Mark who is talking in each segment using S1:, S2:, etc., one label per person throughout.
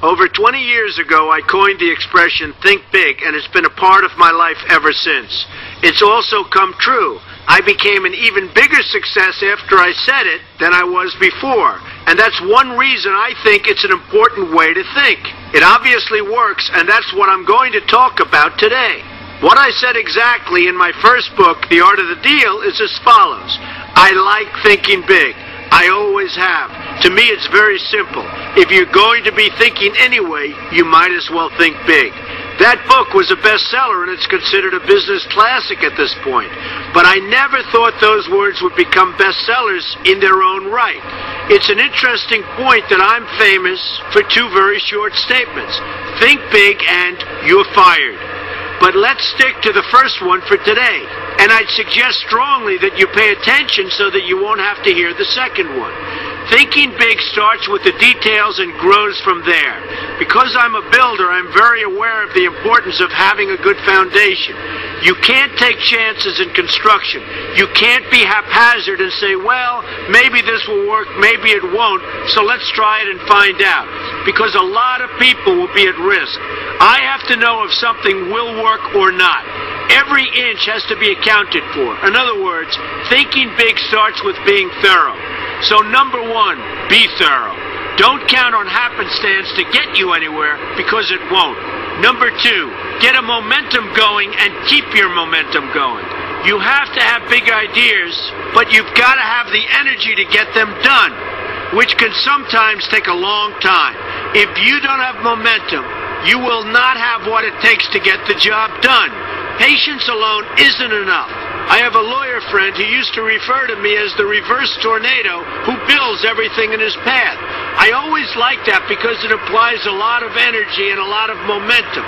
S1: Over 20 years ago, I coined the expression, think big, and it's been a part of my life ever since. It's also come true. I became an even bigger success after I said it than I was before. And that's one reason I think it's an important way to think. It obviously works, and that's what I'm going to talk about today. What I said exactly in my first book, The Art of the Deal, is as follows. I like thinking big. I always have. To me, it's very simple. If you're going to be thinking anyway, you might as well think big. That book was a bestseller, and it's considered a business classic at this point. But I never thought those words would become bestsellers in their own right. It's an interesting point that I'm famous for two very short statements. Think big and you're fired. But let's stick to the first one for today. And I'd suggest strongly that you pay attention so that you won't have to hear the second one. Thinking big starts with the details and grows from there. Because I'm a builder, I'm very aware of the importance of having a good foundation. You can't take chances in construction. You can't be haphazard and say, well, maybe this will work, maybe it won't, so let's try it and find out. Because a lot of people will be at risk. I have to know if something will work or not. Every inch has to be accounted for. In other words, thinking big starts with being thorough. So number one, be thorough. Don't count on happenstance to get you anywhere, because it won't. Number two, get a momentum going and keep your momentum going. You have to have big ideas, but you've got to have the energy to get them done, which can sometimes take a long time. If you don't have momentum, you will not have what it takes to get the job done. Patience alone isn't enough. I have a lawyer friend who used to refer to me as the reverse tornado who builds everything in his path. I always like that because it implies a lot of energy and a lot of momentum.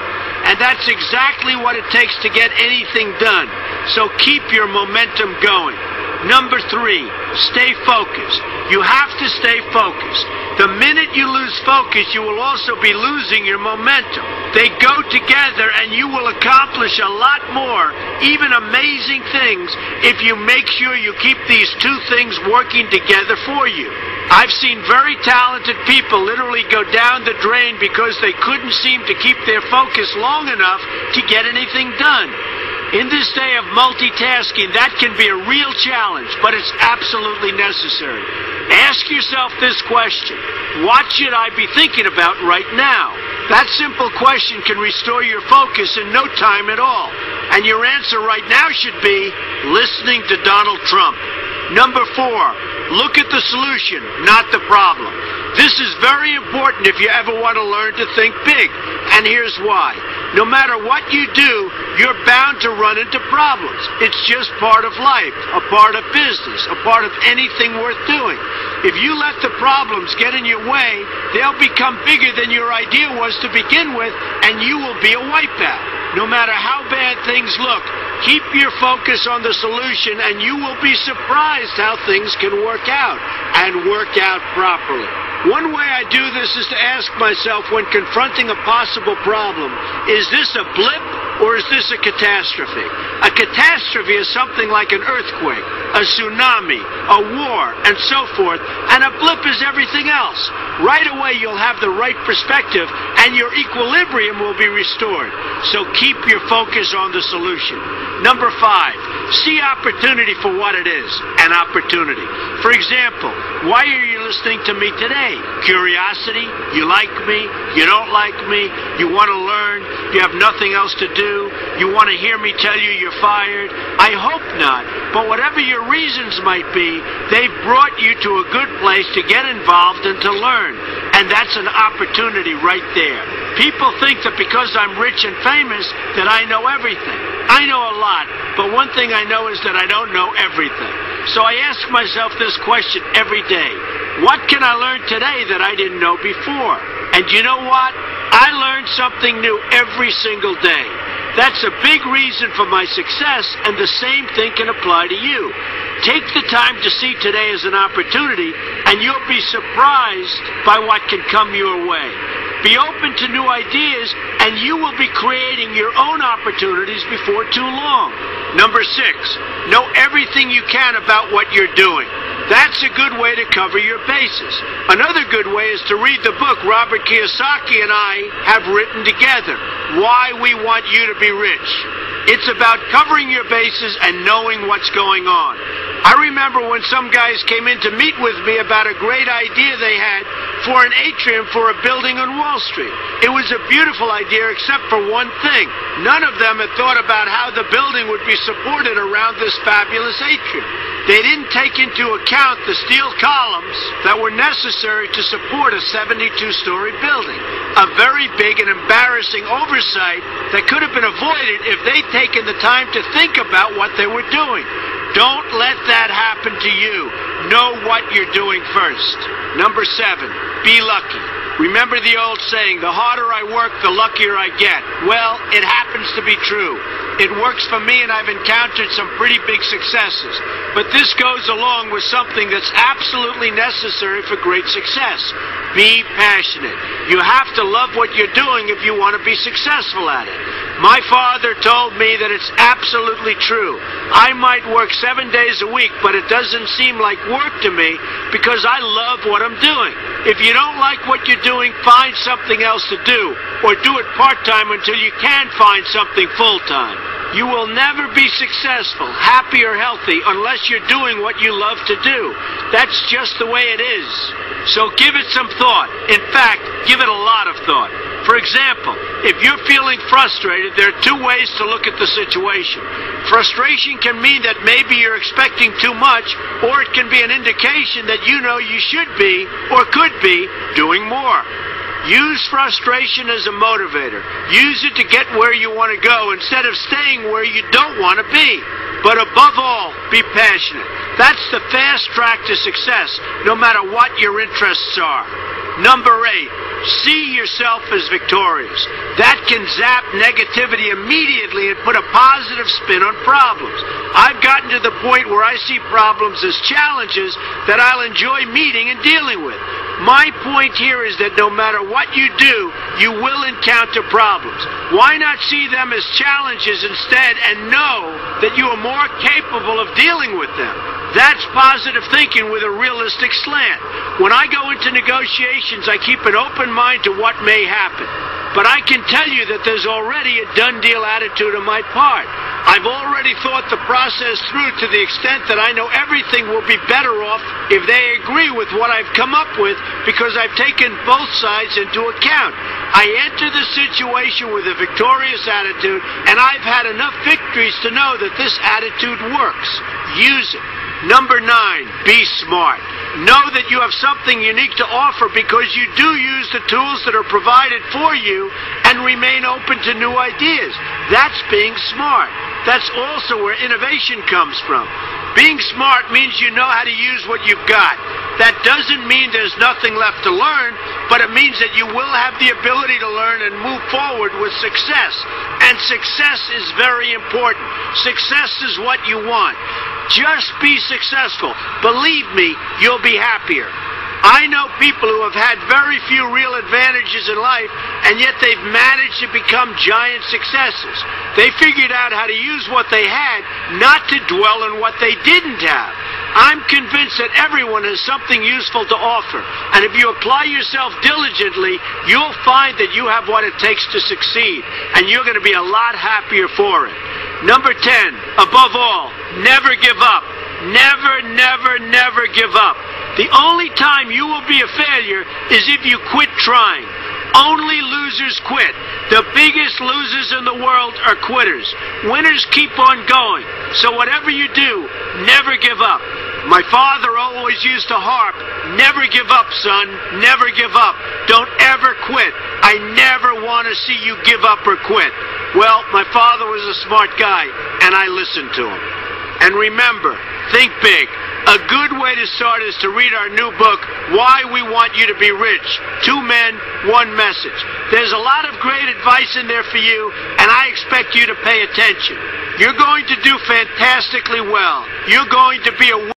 S1: And that's exactly what it takes to get anything done. So keep your momentum going. Number three, stay focused. You have to stay focused. The minute you lose focus, you will also be losing your momentum. They go together and you will accomplish a lot more, even amazing things, if you make sure you keep these two things working together for you. I've seen very talented people literally go down the drain because they couldn't seem to keep their focus long enough to get anything done. In this day of multitasking, that can be a real challenge, but it's absolutely necessary. Ask yourself this question: what should I be thinking about right now? That simple question can restore your focus in no time at all. And your answer right now should be listening to Donald Trump. Number four, look at the solution, not the problem. This is very important if you ever want to learn to think big. And here's why. No matter what you do, you're bound to run into problems. It's just part of life, a part of business, a part of anything worth doing. If you let the problems get in your way, they'll become bigger than your idea was to begin with, and you will be a wipeout. No matter how bad things look, keep your focus on the solution, and you will be surprised how things can work out, and work out properly. One way I do this is to ask myself when confronting a possible problem, is this a blip or is this a catastrophe? A catastrophe is something like an earthquake, a tsunami, a war, and so forth, and a blip is everything else. Right away you'll have the right perspective and your equilibrium will be restored. So keep your focus on the solution. Number five, see opportunity for what it is, an opportunity. For example, why are you listening to me today? Curiosity? You like me? You don't like me? You want to learn? You have nothing else to do? You want to hear me tell you you're fired? I hope not. But whatever your reasons might be, they've brought you to a good place to get involved and to learn. And that's an opportunity right there. People think that because I'm rich and famous that I know everything. I know a lot, but one thing I know is that I don't know everything. So I ask myself this question every day. What can I learn today that I didn't know before? And you know what? I learn something new every single day. That's a big reason for my success, and the same thing can apply to you. Take the time to see today as an opportunity, and you'll be surprised by what can come your way. Be open to new ideas, and you will be creating your own opportunities before too long. Number six, know everything you can about what you're doing. That's a good way to cover your bases. Another good way is to read the book Robert Kiyosaki and I have written together, Why We Want You to Be Rich. It's about covering your bases and knowing what's going on. I remember when some guys came in to meet with me about a great idea they had for an atrium for a building on Wall Street. It was a beautiful idea except for one thing. None of them had thought about how the building would be supported around this fabulous atrium. They didn't take into account the steel columns that were necessary to support a 72-story building. A very big and embarrassing oversight that could have been avoided if they'd taken the time to think about what they were doing. Don't let that happen to you. Know what you're doing first. Number 7, be lucky. Remember the old saying, the harder I work, the luckier I get. Well, it happens to be true. It works for me, and I've encountered some pretty big successes. But this goes along with something that's absolutely necessary for great success. Be passionate. You have to love what you're doing if you want to be successful at it. My father told me that it's absolutely true. I might work 7 days a week, but it doesn't seem like work to me because I love what I'm doing. If you don't like what you're doing, find something else to do, or do it part-time until you can find something full-time. You will never be successful, happy, or healthy unless you're doing what you love to do. That's just the way it is. So give it some thought. In fact, give it a lot of thought. For example, if you're feeling frustrated, there are 2 ways to look at the situation. Frustration can mean that maybe you're expecting too much, or it can be an indication that you know you should be, or could be, doing more. Use frustration as a motivator. Use it to get where you want to go instead of staying where you don't want to be. But above all, be passionate. That's the fast track to success, no matter what your interests are. Number 8, see yourself as victorious. That can zap negativity immediately and put a positive spin on problems. I've gotten to the point where I see problems as challenges that I'll enjoy meeting and dealing with. My point here is that no matter what you do, you will encounter problems. Why not see them as challenges instead and know that you are more capable of dealing with them? That's positive thinking with a realistic slant. When I go into negotiations, I keep an open mind to what may happen. But I can tell you that there's already a done-deal attitude on my part. I've already thought the process through to the extent that I know everything will be better off if they agree with what I've come up with because I've taken both sides into account. I enter the situation with a victorious attitude, and I've had enough victories to know that this attitude works. Use it. Number 9, be smart. Know that you have something unique to offer because you do use the tools that are provided for you and remain open to new ideas. That's being smart. That's also where innovation comes from. Being smart means you know how to use what you've got. That doesn't mean there's nothing left to learn, but it means that you will have the ability to learn and move forward with success. And success is very important. Success is what you want. Just be successful. Believe me, you'll be happier. I know people who have had very few real advantages in life, and yet they've managed to become giant successes. They figured out how to use what they had, not to dwell on what they didn't have. I'm convinced that everyone has something useful to offer, and if you apply yourself diligently, you'll find that you have what it takes to succeed, and you're going to be a lot happier for it. Number 10, above all, never give up. Never, never, never give up. The only time you will be a failure is if you quit trying. Only losers quit. The biggest losers in the world are quitters. Winners keep on going. So whatever you do, never give up. My father always used to harp, never give up, son, never give up. Don't ever quit. I never want to see you give up or quit. Well, my father was a smart guy, and I listened to him. And remember, think big. A good way to start is to read our new book, Why We Want You to Be Rich. 2 men, 1 message. There's a lot of great advice in there for you, and I expect you to pay attention. You're going to do fantastically well. You're going to be a